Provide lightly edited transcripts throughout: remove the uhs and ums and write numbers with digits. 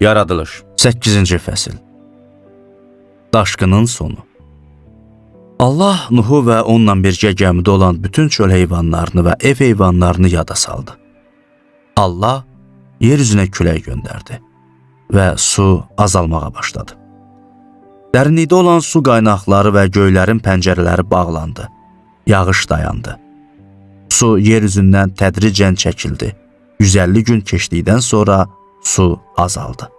Yaradılış 8-ci fəsil. Daşqının sonu. Allah Nuhu və onunla birgə gəmidə olan bütün çöl heyvanlarını və ev heyvanlarını yada saldı. Allah yer üzünə külək göndərdi və su azalmağa başladı. Dərinlikdə olan su qaynaqları və göylərin pəncərələri bağlandı. Yağış dayandı. Su yer üzündən tədricən çəkildi. 150 gün keçdikdən sonra su azaldı.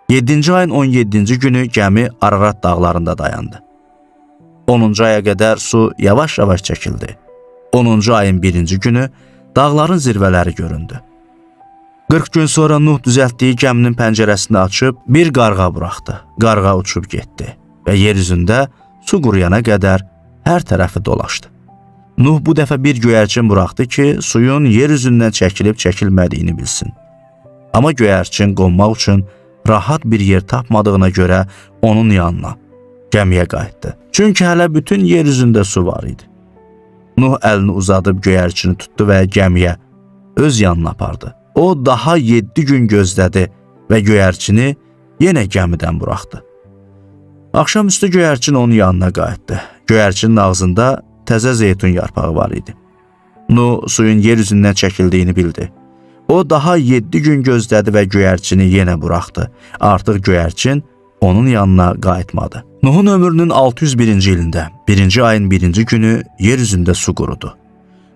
7-ci ayın 17-ci günü gəmi Ararat dağlarında dayandı. 10-cu aya qədər su yavaş-yavaş çəkildi. 10-cu ayın 1-ci günü dağların zirvələri göründü. 40 gün sonra Nuh düzəltdiyi gəminin pəncərəsini açıb bir qarğa buraxdı. Qarğa uçub getdi və yer üzündə su quruyana qədər hər tərəfi dolaşdı. Nuh bu dəfə bir göyərçin buraxdı ki, suyun yer üzündən çəkilib çəkilmədiyini bilsin. Amma göyərçin qonmaq üçün rahat bir yer tapmadığına görə onun yanına, gəmiyə qayıtdı. Çünki hələ bütün yer üzündə su var idi. Nuh əlini uzadıb göyərçini tutdu və gəmiyə öz yanına apardı. O daha 7 gün gözlədi və göyərçini yenə gəmidən buraxdı. Axşamüstü göyərçin onun yanına qayıtdı. Göyərçinin ağzında təzə zeytun yarpağı var idi. Nuh suyun yer üzündən çəkildiyini bildi. O daha 7 gün gözlədi və göyərçini yenə buraxdı. Artıq göyərçin onun yanına qayıtmadı. Nuhun ömrünün 601-ci ilində 1-ci ayın 1-ci günü yer üzündə su qurudu.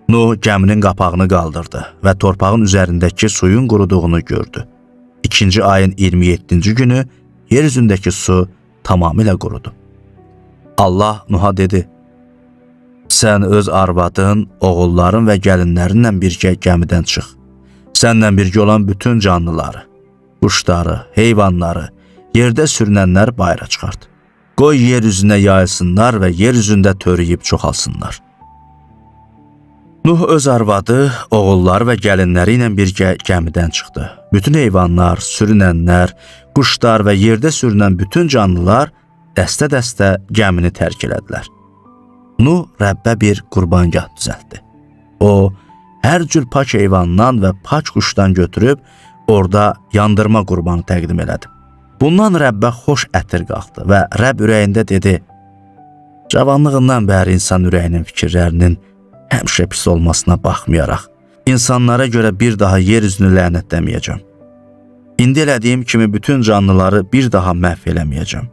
Nuh gəminin qapağını qaldırdı və torpağın üzərindəki suyun quruduğunu gördü. 2-ci ayın 27-ci günü yer üzündəki su tamamilə qurudu. Allah Nuh'a dedi: "Sən öz arvadın, oğulların və gəlinlərinlə birgə gəmidən çıx. Səndən birgə olan bütün canlıları, quşları, heyvanları, yerdə sürünənlər bayıra çıxart. Qoy yer üzünə yayılsınlar və yer üzündə törüyüb çoxalsınlar." Nuh öz arvadı, oğulları və gəlinləri ilə birgə gəmidən çıxdı. Bütün heyvanlar, sürünənlər, quşlar və yerdə sürünən bütün canlılar dəstə-dəstə gəmini tərk elədilər. Nuh Rəbbə bir qurbangah düzəltdi. O, hər cür pak heyvandan və pak quşdan götürüb orada yandırma qurbanı təqdim elədi. Bundan Rəbbə xoş ətir qalxdı və Rəbb ürəyində dedi: "Cavanlığından bəri insan ürəyinin fikirlərinin həmişə pis olmasına baxmayaraq, insanlara görə bir daha yer üzünü lənətləməyəcəm. İndi elədiyim kimi bütün canlıları bir daha məhv eləməyəcəm.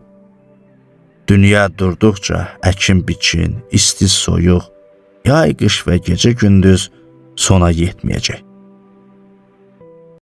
Dünya durduqca əkin biçin, isti soyuq, yay qış və gecə gündüz sona yetməyəcək.